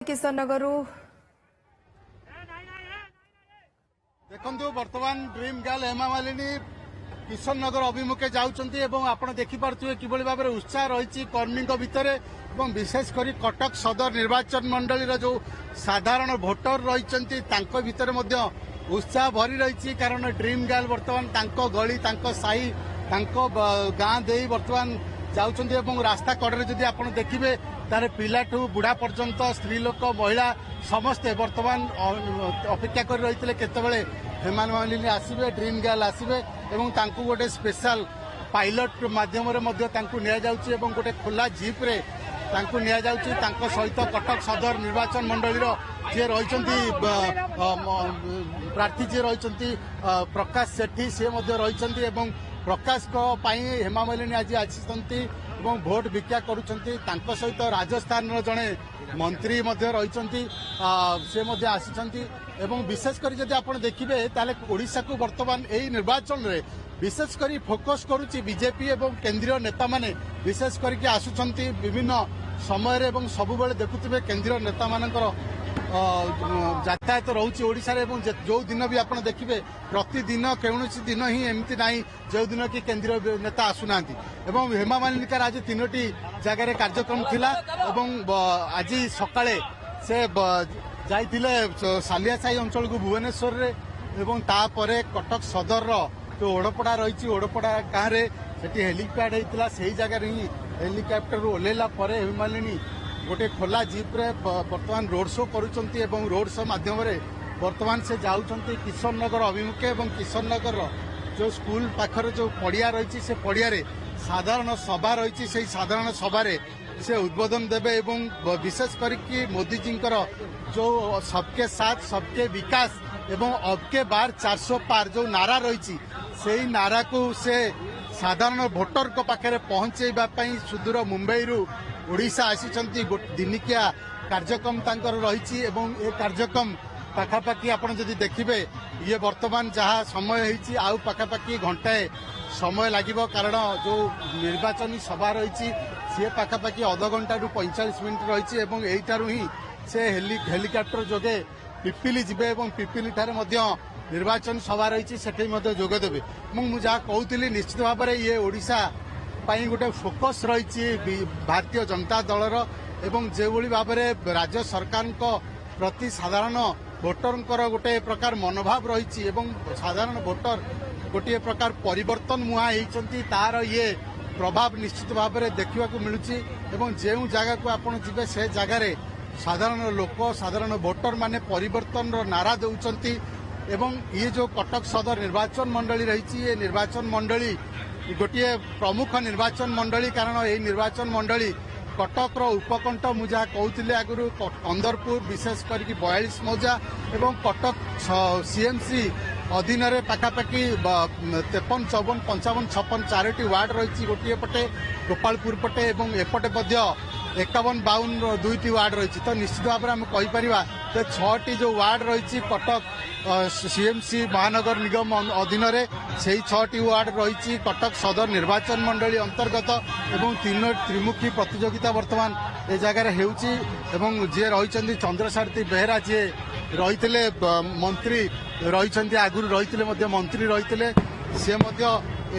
किशन नगर देखु बर्तमान dream girl Hema Malini Kishan नगर अभिमुखे जाउछंती एवं आपण देखि पारथुवे किबळी भाबरे उत्साह रहिछि कर्मीक भितरे एवं विशेषकर कटक सदर निर्वाचन मंडलीर जो साधारण भोटर रहिछंती तांको भितरे मध्य उत्साह भरी रहिछि कारण ड्रीम गर्ल बर्तमान तांको गली तांको साही तांको गां देई बर्तमान जाउछंती एवं रास्ता कड़े जदि आपण देखिबे तार पिलाठू बुढ़ा पर्यंत स्त्री लोक महिला समस्ते बर्तमान अपेक्षा कर रही केतबेले हेमा मालिनी आसबे ड्रीम गर्ल आसबे एवं तांकु गोटे स्पेशल पायलट माध्यम एवं गोटे खोला जीप रे तांकु निया जाउछि तांको सहित कटक सदर निर्वाचन मंडलीर जे रहिछंती प्रार्थी जे रहिछंती प्रकाश सेठी से मध्य रहिछंती एवं प्रकाश को पाई हेमा मालिनी आज आछंती एवं भोट भिक्षा करुछंती तांको सहित राजस्थान जड़े मंत्री मध्य रहिछंती से मध्य आसीछंती एवं विशेष कर जदि आपण देखिबे ताले ओडिसा को वर्तमान एई निर्वाचन रे विशेष करी फोकस करूची बीजेपी एवं केंद्रीय नेता माने विशेष करके आसुछंती विभिन्न समय एवं सबुबेले देखुथिबे केंद्रीय नेता मानकर यातायात रोचे ओडिशा रे एवं जो दिन भी आप देखिए प्रतिदिन कौन दिन ही एमती ना जो दिन कि केंद्रीय नेता आसुना एवं हेमा मालिनीकार आज 3टी जगार कार्यक्रम थिला एवं आज सकाळे से जाइथिले सालिया साही अंचल को भुवनेश्वर रे एवं तापरे कटक सदर जो ओडपड़ा रही ओडपड़ा गाँव में सेठी हेलीपैड होता से जगार ही हेलीकप्टर ओह्लैला हेमा मालिनी गोटे खोला जीप रे वर्तमान रोड शो करुचंती एवं रोड शो माध्यम रे वर्तमान से जाउचंती किशन नगर अभिमुखे एवं किशन नगर जो स्कूल पाखर जो पड़िया रही से पड़िया रे साधारण सभा रही से साधारण सभा रे से उद्बोधन देवे एवं विशेष करके मोदी जी जो सबके साथ सबके विकास एवं अबके बार 400 पार जो नारा रही से नारा को से साधारण भोटर को पाखे पहुंचेबा सुदूर मुंबई रु ओडिशा आसीचंती दिनिकिया कार्यक्रम तांकर रही एवं ए कार्यक्रम पाखापाखि आपण जदि देखिबे ये वर्तमान जहाँ समय होइछि आउ पाखापाखि घंटाए समय लागिबो कारण जो निर्वाचनी सभा रही सी पाखापाखि अध घंटा रु 45 मिनिट रही एवं एइटारु ही से हेलीकप्टर जोगे पिपिली जिबे एवं पिपिली ठारे मध्य निर्वाचन सभा रही सेठी मध्य जोग देबे मु जहाँ कहूली निश्चित भाव में ये ओडिशा पाई गोटे फोकस रही भारतीय जनता दलर एवं जो भाव में राज्य सरकार प्रति साधारण भोटर गोटे प्रकार मनोभाव रही एवं साधारण भोटर गोटे प्रकार परिवर्तन मुहां होती तार ये प्रभाव निश्चित भाव में देखा मिलूँ एवं जो जगह को आप जी से जगार साधारण लोक साधारण भोटर माने परिवर्तन नारा दौरान एवं ये जो कटक सदर निर्वाचन मंडली रही ये निर्वाचन मंडली गोटे प्रमुख निर्वाचन मंडली कारण ये निर्वाचन मंडली कटक उपकंठ मुझा कहते आगुरी कंदरपुर विशेष करके 42 मौजा एवं कटक सीएमसी अधीन रे पाखापाखि 53, 54, 55, 56 4टी वार्ड रही गोटे पटे गोपालपुर पटे एवं एपटे 51, 52 2टी वार्ड रही तो निश्चित भाव में आम कहीपर तो 6टी जो वार्ड रही कटक सीएमसी महानगर निगम अधीन रे से 6टी वार्ड रही कटक सदर निर्वाचन मंडली अंतर्गत एवं त्रिमुखी प्रतियोगिता वर्तमान ए जगार होउची एवं जे रही चंद्रसारथी बेहरा जे रही मंत्री रही आगुरी रही मंत्री रही सी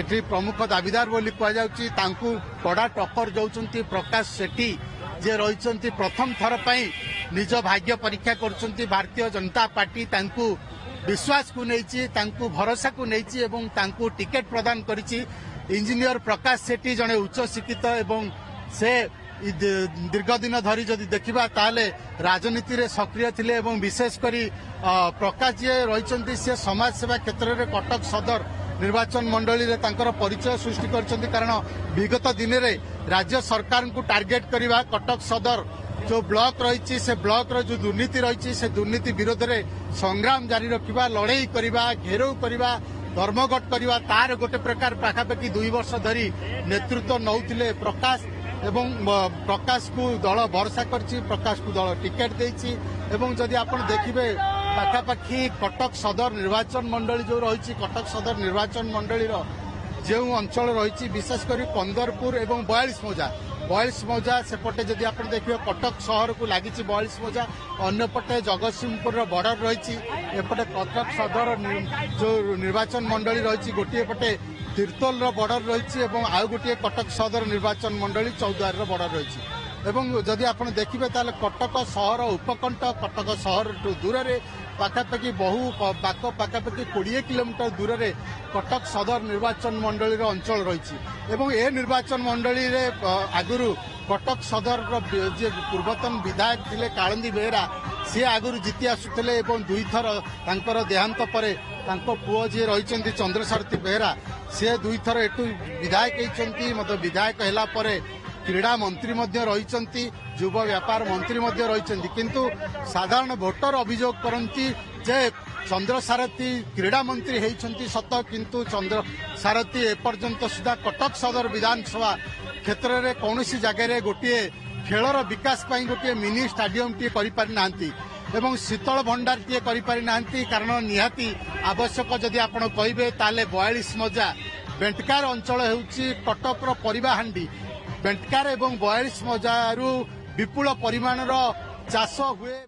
एठी प्रमुख दाबीदार बोली कहुँ कड़ा टक्कर दौरान प्रकाश सेठी जे रही प्रथम थर पर निज भाग्य परीक्षा कर भारतीय जनता पार्टी तांकु विश्वास को नहीं भरोसा को नहीं टिकेट प्रदान करिछि इंजीनियर प्रकाश सेठी जड़े उच्च शिक्षित एवं से दीर्घ दिन धरी जदि देखा ताले राजनीति रे सक्रिय थिले एवं विशेष करी प्रकाश जी रही से समाज सेवा क्षेत्र में कटक सदर निर्वाचन मंडली रे तांकर परिचय सृष्टि करछंती कारण विगत दिन रे राज्य सरकार को टार्गेट करवा कटक सदर जो ब्लॉक रही से ब्लॉक रो जो दुर्नीति रही से दुर्नीति विरोध में संग्राम जारी रखा लड़ई करवा घेराव करवा धर्मघट करवा तार गोटे प्रकार पाखापाखि 2 वर्ष धरी नेतृत्व नौथिले प्रकाश एवं प्रकाश को दल भरोसा करछि प्रकाश को दल टिकेट देछि एवं जदि आपण देखिबे पाखापाखि कटक सदर निर्वाचन मंडली जो रही कटक सदर निर्वाचन मंडली जो अंचल रही विशेष कर कंदरपुर एवं 42 मौजा 42 मौजा सेपटे जदि आप देखिए कटक सहर को लगी 42 मौजा अन्यपटे जगतसिंहपुर बॉर्डर रही एपटे कटक सदर जो निर्वाचन मंडली रही गोटे पटे तीर्तोल बॉर्डर रही आउ गोटे कटक सदर निर्वाचन मंडली चौद्वार बॉर्डर रही एवं जदि आप देखिए ताले कटक सहर उपकंठ कटक सहर दूर में पाखापाखि बहु पाक पाखापाखि 20 किलोमीटर दूर में कटक सदर निर्वाचन मंडली अंचल रही ए निर्वाचन मंडली रे आगुरु कटक सदर जे पूर्वतन विधायक थिले कालंदी बेहेरा सी आगुरु जीति आसुथिले दुई थर तांकर देहांत परे तांको पुओ जे रहिचंती चंद्रसारथी बेहेरा सी दुई थर एटू विधायक होइचंती मत विधायक हैला परे क्रीड़ा मंत्री मध्य रहिचंती युव व्यापार मंत्री मध्य रहिचंती किंतु साधारण भोटर अभियोग करंती जे चंद्रसारथी क्रीड़ा मंत्री होइचंती सत किंतु चंद्रसारथी एपर्यंत सुधा कटक सदर विधानसभा क्षेत्र में कौन सी जगह गोटे खेलर विकास पाई गोटे मिनी स्टाडियम टी करि पारि नांती एवं शीतल भंडार टी करि पारि नांती कारण निहाती आवश्यक जदि आपण कहिबे ताले 42 मौजा बेंटकार अंचल हेउची कटकर परिबाहांडी बेंटकार एवं 42 मौजारू विपुल परिमाणर चाष हुए।